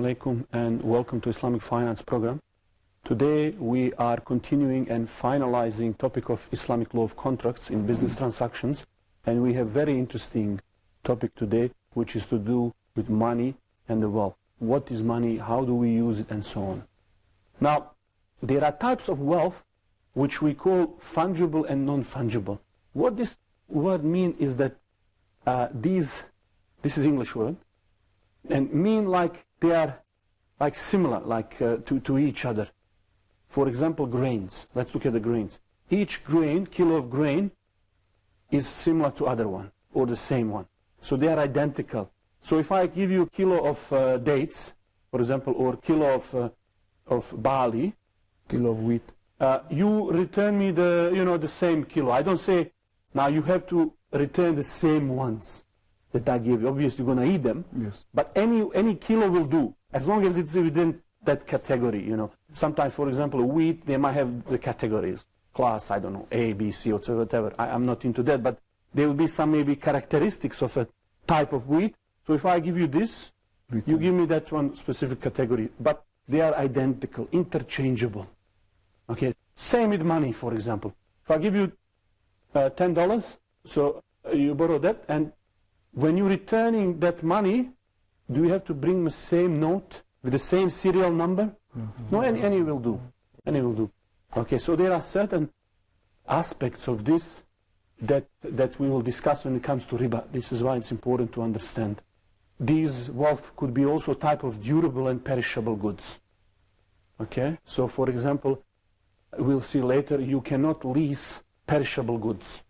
alaikum and welcome to Islamic Finance Program. Today we are continuing and finalizing topic of Islamic law of contracts in business transactions, and we have very interesting topic today which is to do with money and the wealth. What is money, how do we use it, and so on. Now, there are types of wealth which we call fungible and non-fungible. What this word means is that this is English word, and mean like they are like similar, like to each other. For example, grains. Let's look at the grains. Each grain, kilo of grain, is similar to other one, or the same one. So they are identical. So if I give you a kilo of dates, for example, or kilo of barley, kilo of wheat, you return me the same kilo. I don't say, now you have to return the same ones that I gave you. Obviously you're going to eat them, yes. But any kilo will do, as long as it's within that category, Sometimes, for example, wheat, they might have the categories, class, I don't know, A, B, C, or whatever. I'm not into that, but there will be some maybe characteristics of a type of wheat. So if I give you this, you give me that one specific category, but they are identical, interchangeable. Okay, same with money, for example. If I give you $10, so you borrow that, and when you're returning that money, do you have to bring the same note with the same serial number? No, any will do. Any will do. Okay, so there are certain aspects of this that we will discuss when it comes to riba. This is why it's important to understand. These wealth could be also a type of durable and perishable goods. Okay, so for example, we'll see later, you cannot lease perishable goods.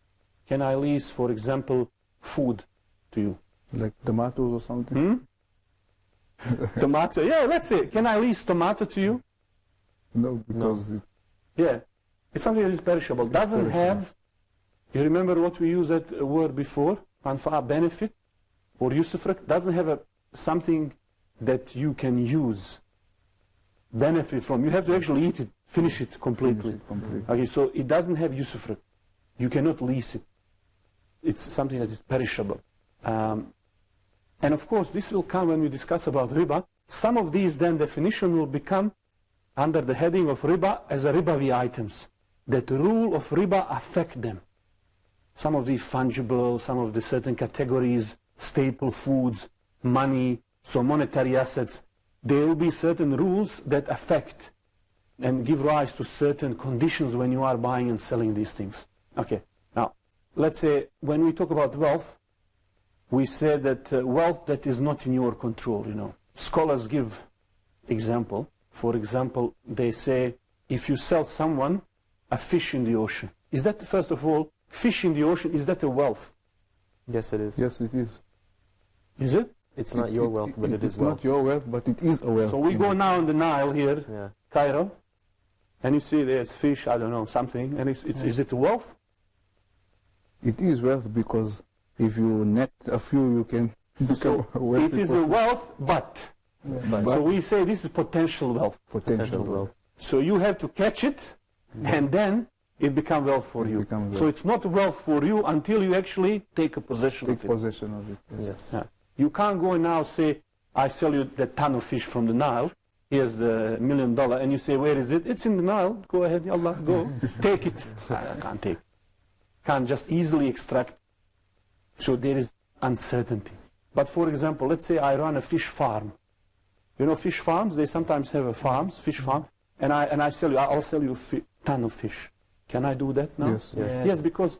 Can I lease, for example, food to you? Like tomatoes or something? Tomato, yeah, let's say, can I lease tomato to you? No, because yeah, it's something that is perishable. Doesn't have, you remember what we used that word before, manfa'a, benefit, or usufruct, doesn't have something that you can use, benefit from. You have to actually eat it, finish it completely. Okay, so it doesn't have usufruct. You cannot lease it. It's something that is perishable. And of course, this will come when we discuss about riba. Some of these then definition will become under the heading of riba as a ribawi items. That rule of riba affect them. Some of these fungible, some of the certain categories, staple foods, money, so monetary assets, there will be certain rules that affect and give rise to certain conditions when you are buying and selling these things. Okay, now, let's say when we talk about wealth, we say that wealth that is not in your control, Scholars give example. For example, they say, if you sell someone a fish in the ocean, is that, first of all, fish in the ocean, is that a wealth? Yes, it is. Yes, it is. Is it? It's not your wealth, but it is wealth. It's not your wealth, but it is a wealth. So we go now on the Nile here, Cairo, and you see there's fish, I don't know, something, and is it wealth? It is wealth because if you net a few, you can become a wealthy It is a wealth, but. So we say this is potential wealth. Potential wealth. So you have to catch it, and then it becomes wealth for you. So it's not wealth for you until you actually take a possession of it. Take possession of it, yes. Yeah. You can't go and now say, I sell you that ton of fish from the Nile, here's the $1 million, and you say, where is it? It's in the Nile, go ahead, Allah, go, take it. I can't take it. Can't just easily extract. So there is uncertainty. But for example, let's say I run a fish farm. Fish farms, they sometimes have a fish farm, and I'll sell you a ton of fish. Can I do that now? Yes. Yes, because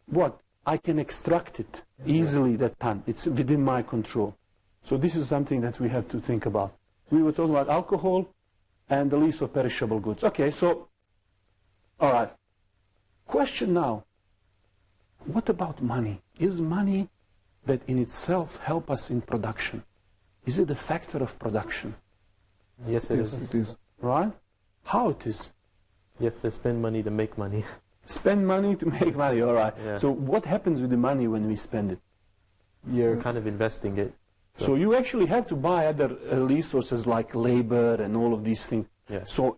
what? I can extract it easily, that ton. It's within my control. So this is something that we have to think about. We were talking about alcohol and the lease of perishable goods. Okay, so, all right. Question now, what about money? Is money that in itself help us in production? Is it a factor of production? Yes, it is. It is. Right? How it is? You have to spend money to make money. Spend money to make money, all right. Yeah. So what happens with the money when we spend it? You're kind of investing it. So you actually have to buy other resources like labor and all of these things. Yeah. So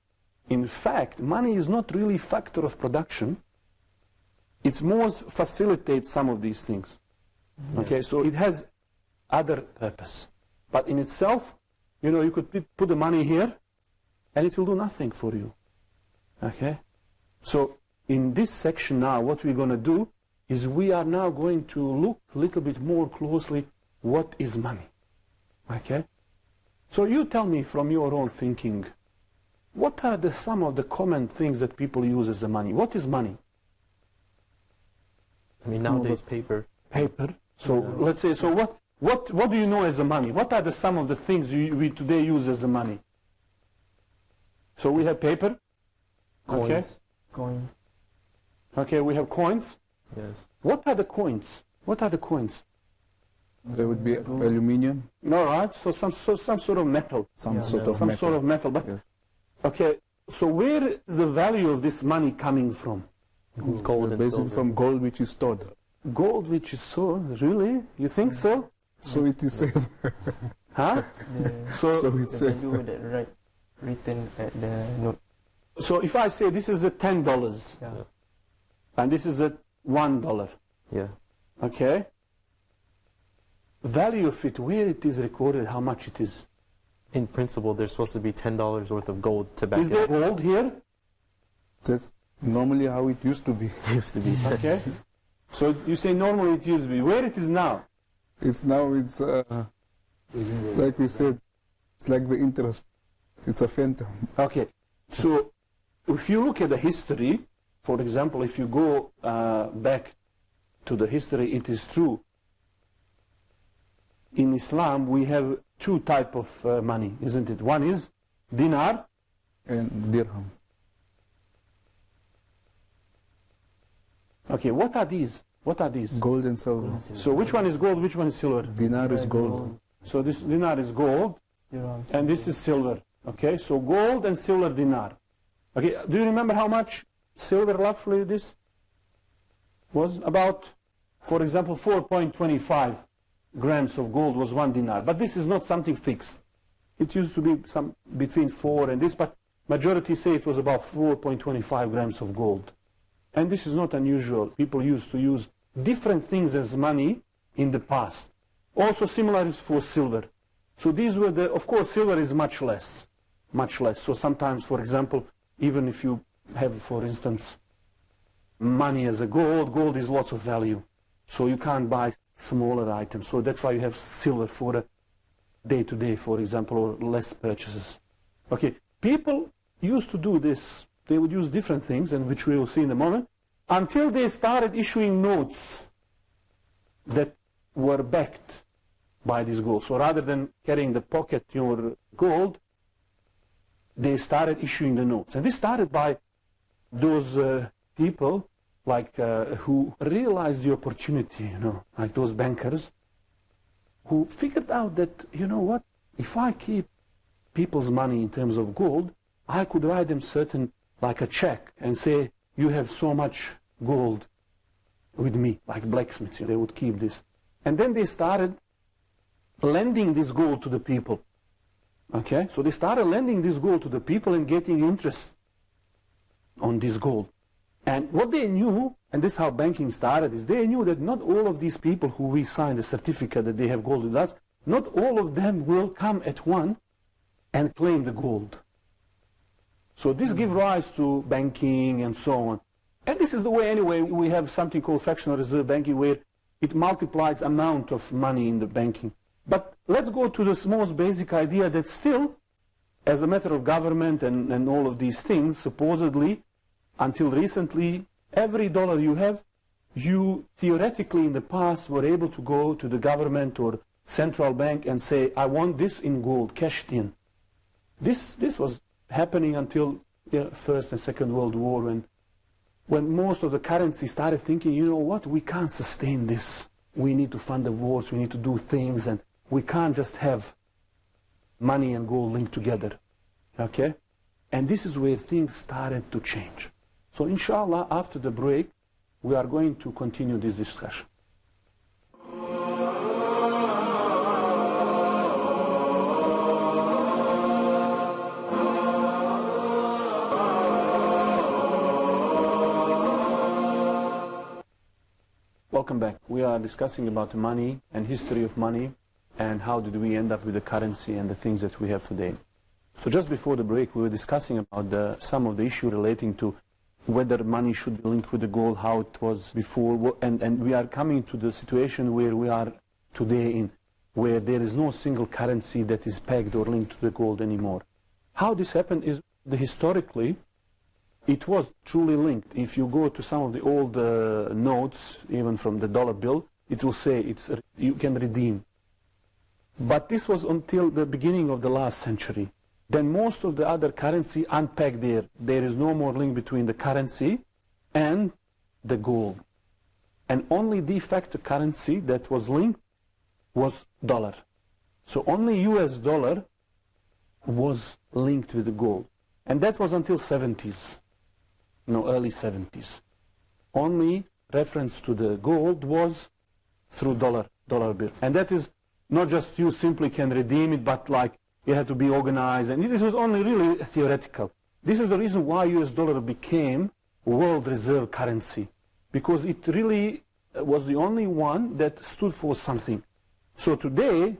in fact, money is not really a factor of production. It's more facilitates some of these things. Yes. Okay, so it has other purpose. But in itself, you know, you could put the money here, and it will do nothing for you. Okay? So in this section now, what we're going to do is we are now going to look a little bit more closely what is money. Okay? So you tell me from your own thinking, what are some of the common things that people use as the money? What is money? I mean, nowadays, paper. Paper. So let's say, so what do you know as the money? What are some of the things we today use as the money? So we have paper. Coins. Okay. Coins. Okay, we have coins. Yes. What are the coins? What are the coins? There would be aluminium, All right, so some sort of metal. some Yeah, sort metal. of Some metal. sort of metal. But Yes. okay, so where is the value of this money coming from? Gold and Basically silver. from gold which is stored. Gold, which is so, really? You think so? So it is said. Huh? So, So it's the said. value that written at the note. so if I say this is a $10 Yeah. and this is a $1, Yeah. okay? Value of it, where it is recorded, how much it is. In principle, there's supposed to be $10 worth of gold to back Is it there up. gold here? That's normally how it used to be. Used to be. Okay. So you say normally it used to be. Where it is now? It's now, it's like we said, it's like the interest. It's a phantom. Okay. So if you look at the history, for example, if you go back to the history, it is true. In Islam, we have two types of money, isn't it? One is dinar. And dirham. Okay, what are these? What are these? Gold and silver. So which one is gold, which one is silver? Dinar is gold. So this dinar is gold, Dirham. and this is silver. Okay, so gold and silver dinar. Okay, do you remember how much silver roughly this was? About, for example, 4.25 grams of gold was 1 dinar. But this is not something fixed. It used to be some between 4 and this, but majority say it was about 4.25 grams of gold. And this is not unusual. People used to use different things as money in the past. Also similar is for silver. So these were the, of course, silver is much less. Much less. So sometimes, for example, even if you have, for instance, money as a gold, gold is lots of value. So you can't buy smaller items. So that's why you have silver for a day-to-day, for example, or less purchases. Okay, people used to do this. They would use different things, and which we will see in a moment, until they started issuing notes that were backed by this gold. So rather than carrying the pocket your gold, they started issuing the notes. And this started by those people like who realized the opportunity, you know, like those bankers who figured out that, you know what, if I keep people's money in terms of gold, I could write them certain, like a check, and say, you have so much gold with me, like blacksmiths, they would keep this. And then they started lending this gold to the people. Okay, so they started lending this gold to the people and getting interest on this gold. And what they knew, and this is how banking started, is they knew that not all of these people who we signed a certificate that they have gold with us, not all of them will come at one and claim the gold. So this gives rise to banking and so on. And this is the way, anyway, we have something called fractional reserve banking, where it multiplies amount of money in the banking. But let's go to this most basic idea that still, as a matter of government and all of these things, supposedly, until recently, every dollar you have, you theoretically in the past were able to go to the government or central bank and say, I want this in gold, cashed in. This was happening until First and Second World War, when most of the currency started thinking, you know what, we can't sustain this. We need to fund the wars, we need to do things, and we can't just have money and gold linked together. Okay? And this is where things started to change. So inshallah, after the break, we are going to continue this discussion. Welcome back. We are discussing about money and history of money and how did we end up with the currency and the things that we have today. So just before the break, we were discussing about some of the issue relating to whether money should be linked with the gold, how it was before, and we are coming to the situation where we are today in, where there is no single currency that is pegged or linked to the gold anymore. How this happened is historically, it was truly linked. If you go to some of the old notes, even from the dollar bill, it will say you can redeem. But this was until the beginning of the last century. Then most of the other currency unpegged there. There is no more link between the currency and the gold. And only de facto currency that was linked was dollar. So only US dollar was linked with the gold. And that was until 70s, early 70s. Only reference to the gold was through dollar bill. And that is not just you simply can redeem it, but like you had to be organized. And this was only really theoretical. This is the reason why US dollar became world reserve currency, because it really was the only one that stood for something. So today,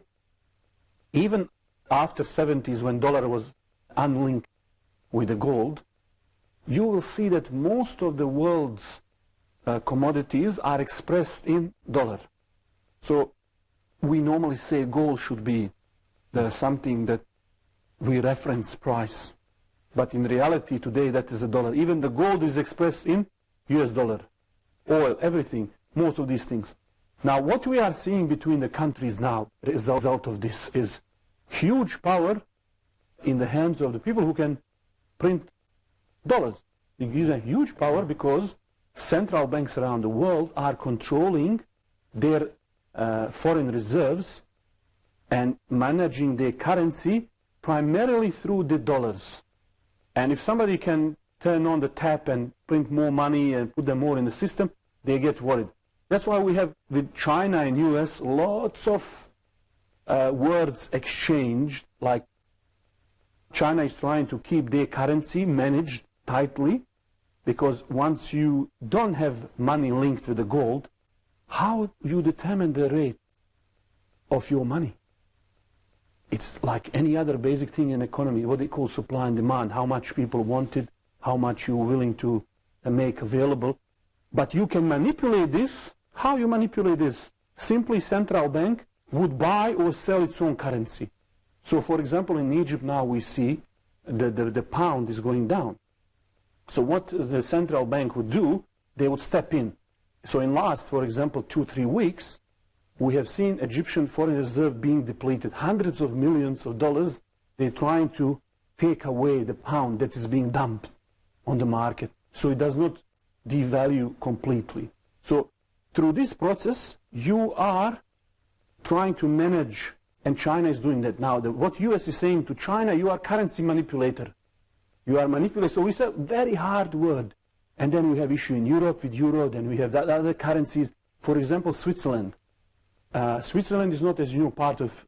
even after 70s when dollar was unlinked with the gold, you will see that most of the world's commodities are expressed in dollar. So we normally say gold should be something that we reference price. But in reality today that is a dollar. Even the gold is expressed in US dollar. Oil, everything, most of these things. Now what we are seeing between the countries now, as a result of this, is huge power in the hands of the people who can print dollars. It gives a huge power because central banks around the world are controlling their foreign reserves and managing their currency primarily through the dollars. And if somebody can turn on the tap and print more money and put them more in the system, they get worried. That's why we have with China and US lots of words exchanged, like China is trying to keep their currency managed tightly, because once you don't have money linked with the gold, how you determine the rate of your money? It's like any other basic thing in economy, what they call supply and demand, how much people want it, how much you're willing to make available. But you can manipulate this. How you manipulate this? Simply central bank would buy or sell its own currency. So for example, in Egypt now we see the pound is going down. So what the central bank would do, they would step in. So in last, for example, 2-3 weeks, we have seen Egyptian foreign reserve being depleted. Hundreds of millions of dollars, they're trying to take away the pound that is being dumped on the market, so it does not devalue completely. So through this process, you are trying to manage, and China is doing that now. What US is saying to China, you are currency manipulator. You are manipulator. So it's a very hard word. And then we have issue in Europe with euro, then we have other currencies. For example, Switzerland. Switzerland is not, as you know, part of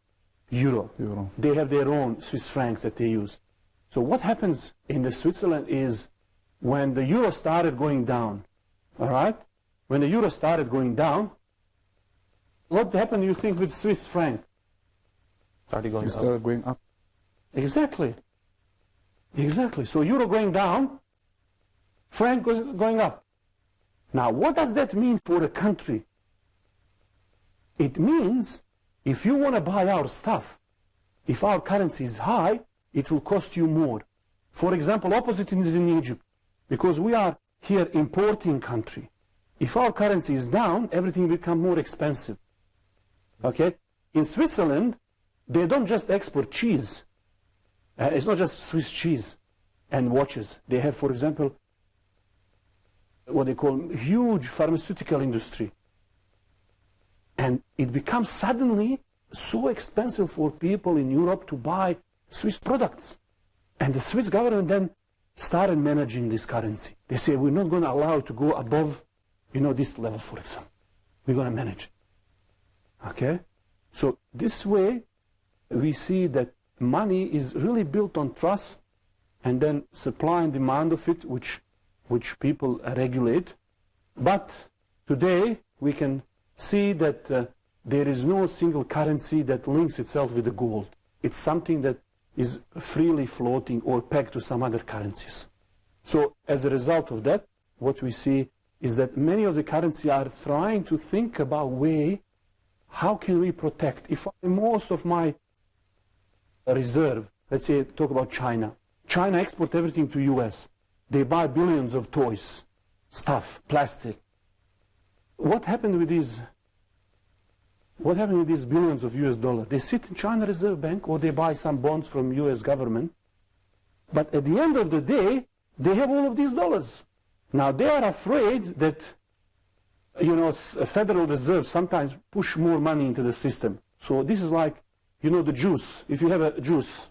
euro. They have their own Swiss francs that they use. So what happens in the Switzerland is when the euro started going down, all right? When the euro started going down, what happened, you think, with Swiss franc? Started going It started going up. Exactly. Exactly. So euro going down, franc going up. Now, what does that mean for a country? It means if you want to buy our stuff, if our currency is high, it will cost you more. For example, opposite is in Egypt, because we are here importing country. If our currency is down, everything will become more expensive. Okay? In Switzerland, they don't just export cheese. It's not just Swiss cheese and watches. They have, for example, what they call huge pharmaceutical industry. And it becomes suddenly so expensive for people in Europe to buy Swiss products. And the Swiss government then started managing this currency. They say, we're not going to allow it to go above, this level, for example. We're going to manage it. Okay? So this way, we see that money is really built on trust, and then supply and demand of it, which people regulate. But today, we can see that there is no single currency that links itself with the gold. It's something that is freely floating or pegged to some other currencies. So as a result of that, what we see is that many of the currencies are trying to think about way, how can we protect? If most of my reserve, let's say talk about China. China exports everything to US. They buy billions of toys, stuff, plastic. What happened with these billions of US dollars? They sit in China Reserve Bank or they buy some bonds from US government. But at the end of the day, they have all of these dollars. Now they are afraid that, a Federal Reserve sometimes push more money into the system. So this is like, the juice. If you have a juice,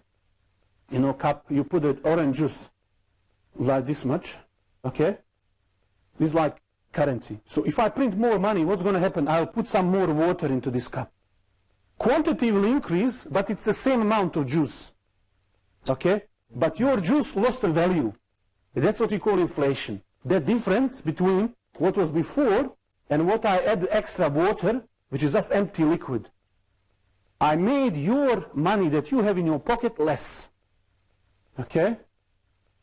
cup, you put an orange juice like this much, okay? This is like currency. So if I print more money, what's going to happen? I'll put some more water into this cup. Quantity will increase, but it's the same amount of juice, okay? But your juice lost the value. That's what we call inflation. The difference between what was before and what I add extra water, which is just empty liquid. I made your money that you have in your pocket less. Okay?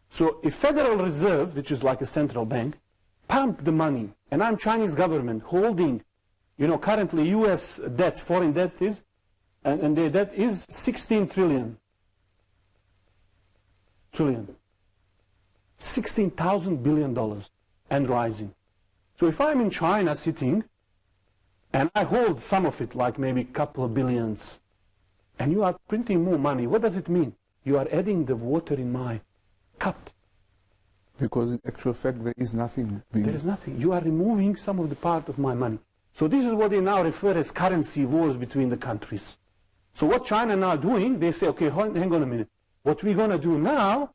So if Federal Reserve, which is like a central bank, pump the money, and I'm Chinese government holding, currently US debt, foreign debt is, and their debt is 16 trillion. $16,000 billion and rising. So if I'm in China sitting, and I hold some of it, like maybe a couple of billions, and you are printing more money, what does it mean? You are adding the water in my cup. Because in actual fact, there is nothing. There is nothing. You are removing some of the part of my money. So this is what they now refer as currency wars between the countries. So what China now doing, they say, okay, hang on a minute. What we're going to do now,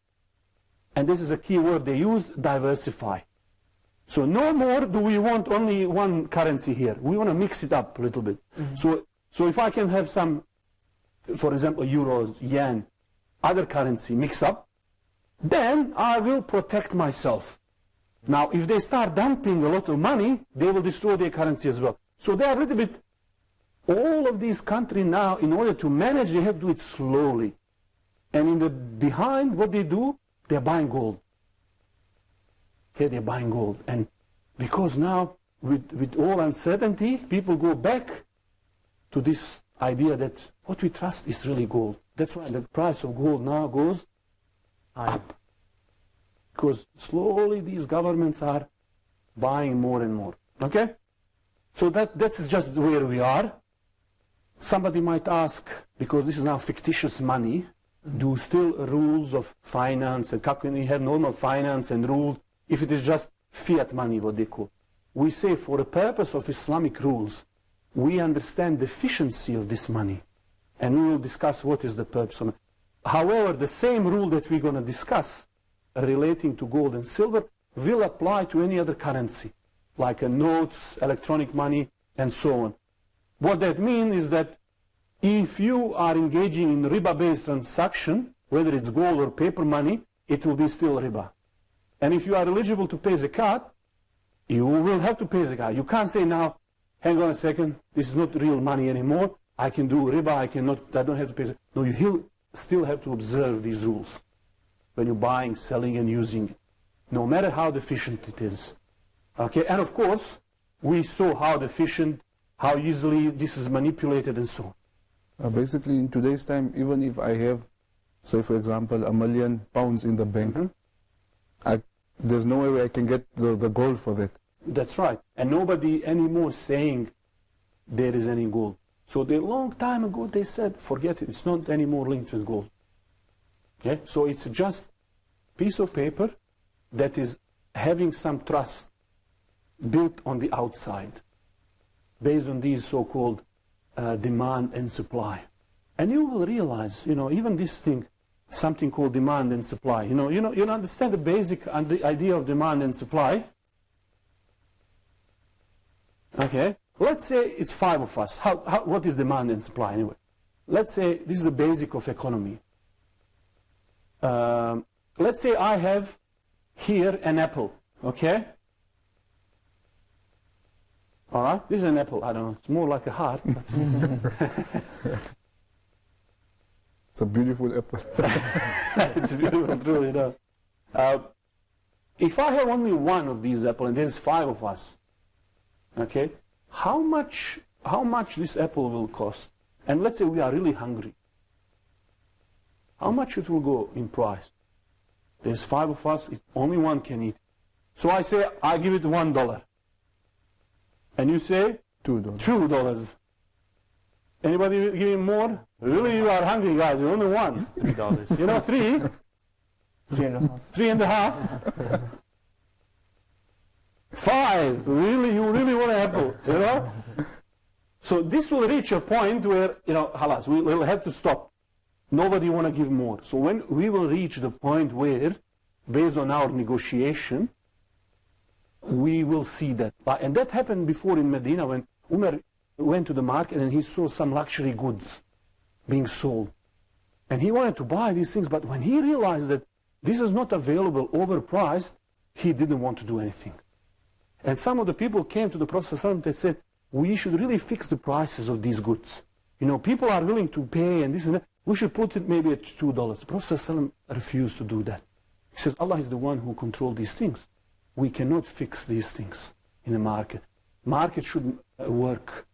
and this is a key word they use, diversify. So no more do we want only one currency here. We want to mix it up a little bit. Mm-hmm. So if I can have some, for example, euros, yen, other currency mix up, then I will protect myself. Now, if they start dumping a lot of money, they will destroy their currency as well. So they are a little bit, all of these countries now, in order to manage, they have to do it slowly. And behind what they do, they're buying gold. Okay, they're buying gold. And because now, with all uncertainty, people go back to this idea that what we trust is really gold. That's why the price of gold now goes up. Because slowly these governments are buying more and more. Okay? So that's just where we are. Somebody might ask, because this is now fictitious money, do still rules of finance, and how can we have normal finance and rules if it is just fiat money, what they call? We say for the purpose of Islamic rules, we understand the efficiency of this money, and we will discuss what is the purpose of it. However, the same rule that we're going to discuss relating to gold and silver will apply to any other currency, like notes, electronic money, and so on. What that means is that if you are engaging in riba-based transaction, whether it's gold or paper money, it will be still riba. And if you are eligible to pay zakat, you will have to pay zakat. You can't say now, hang on a second, this is not real money anymore, I can do riba, I don't have to pay zakat. No, you still have to observe these rules when you're buying, selling, and using it, no matter how deficient it is. Okay, and of course, we saw how deficient, how easily this is manipulated and so on. Basically, in today's time, even if I have, say for example, £1 million in the bank, there's no way I can get the gold for that. That's right. And nobody anymore saying there is any gold. So a long time ago they said, forget it, it's not anymore linked with gold. Okay? So it's just a piece of paper that is having some trust built on the outside based on these so-called demand and supply. And you will realize, even this thing, something called demand and supply. You understand the basic idea of demand and supply? Okay. Let's say it's 5 of us. What is demand and supply anyway? Let's say this is the basic of economy. Let's say I have here an apple, okay? All right? This is an apple. I don't know. It's more like a heart. It's a beautiful apple. It's beautiful, truly, you know. If I have only one of these apples, and there's 5 of us, okay, how much this apple will cost? And let's say we are really hungry. How much it will go in price? There's 5 of us, only one can eat. So I say, I give it $1. And you say? $2. $2. Anybody giving more? Really, you are hungry, guys. You're only one. $3. You know, 3? 3.5. 3.5? 5? Really, you really want an apple, you know? So this will reach a point where, you know, halas, we'll have to stop. Nobody want to give more. So when we will reach the point where, based on our negotiation, we will see that. And that happened before in Medina when Umar went to the market and he saw some luxury goods being sold. And he wanted to buy these things, but when he realized that this is not available, overpriced, he didn't want to do anything. And some of the people came to the Prophet ﷺ and said, we should really fix the prices of these goods. You know, people are willing to pay and this and that. We should put it maybe at $2. The Prophet ﷺ refused to do that. He says, Allah is the one who controls these things. We cannot fix these things in the market. Market should work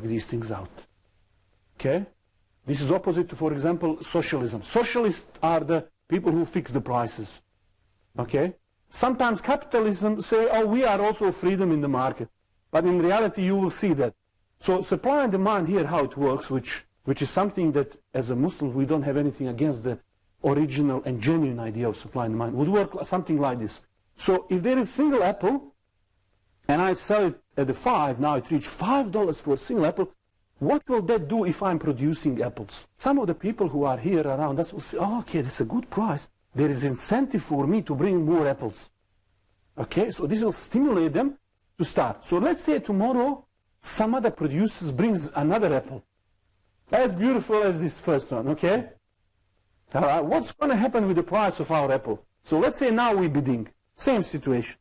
these things out. Okay? This is opposite to, for example, socialism. Socialists are the people who fix the prices. Okay? Sometimes capitalism say, oh, we are also freedom in the market. But in reality, you will see that. So supply and demand here, how it works, which is something that as a Muslim, we don't have anything against the original and genuine idea of supply and demand, would work something like this. So if there is a single apple, and I sell it at the 5, now it reached $5 for a single apple, what will that do if I'm producing apples? Some of the people who are here around us will say, oh, okay, that's a good price. There is incentive for me to bring more apples. Okay, so this will stimulate them to start. So let's say tomorrow, some other producer brings another apple. As beautiful as this first one, okay? What's going to happen with the price of our apple? So let's say now we're bidding. Same situation.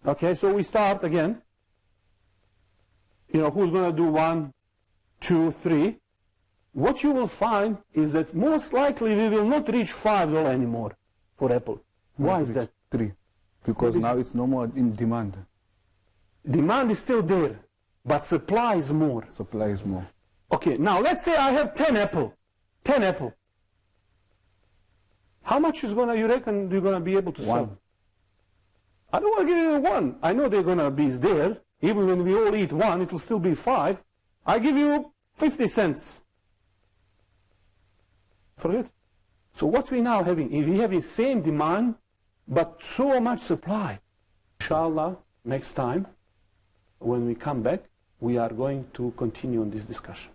Okay, so we start again. You know, who's going to do 1, 2, 3? What you will find is that most likely we will not reach $5 anymore for apple. Why is that? 3. Because now it's no more in demand. Demand is still there, but supply is more. Supply is more. Okay, now let's say I have 10 apple. 10 apple. How much is you reckon you're going to be able to sell? 1. I don't want to give you 1. I know they're going to be there. Even when we all eat 1, it will still be 5. I give you 50 cents. Forget. So what we now having, if we have the same demand, but so much supply. Inshallah, next time, when we come back, we are going to continue on this discussion.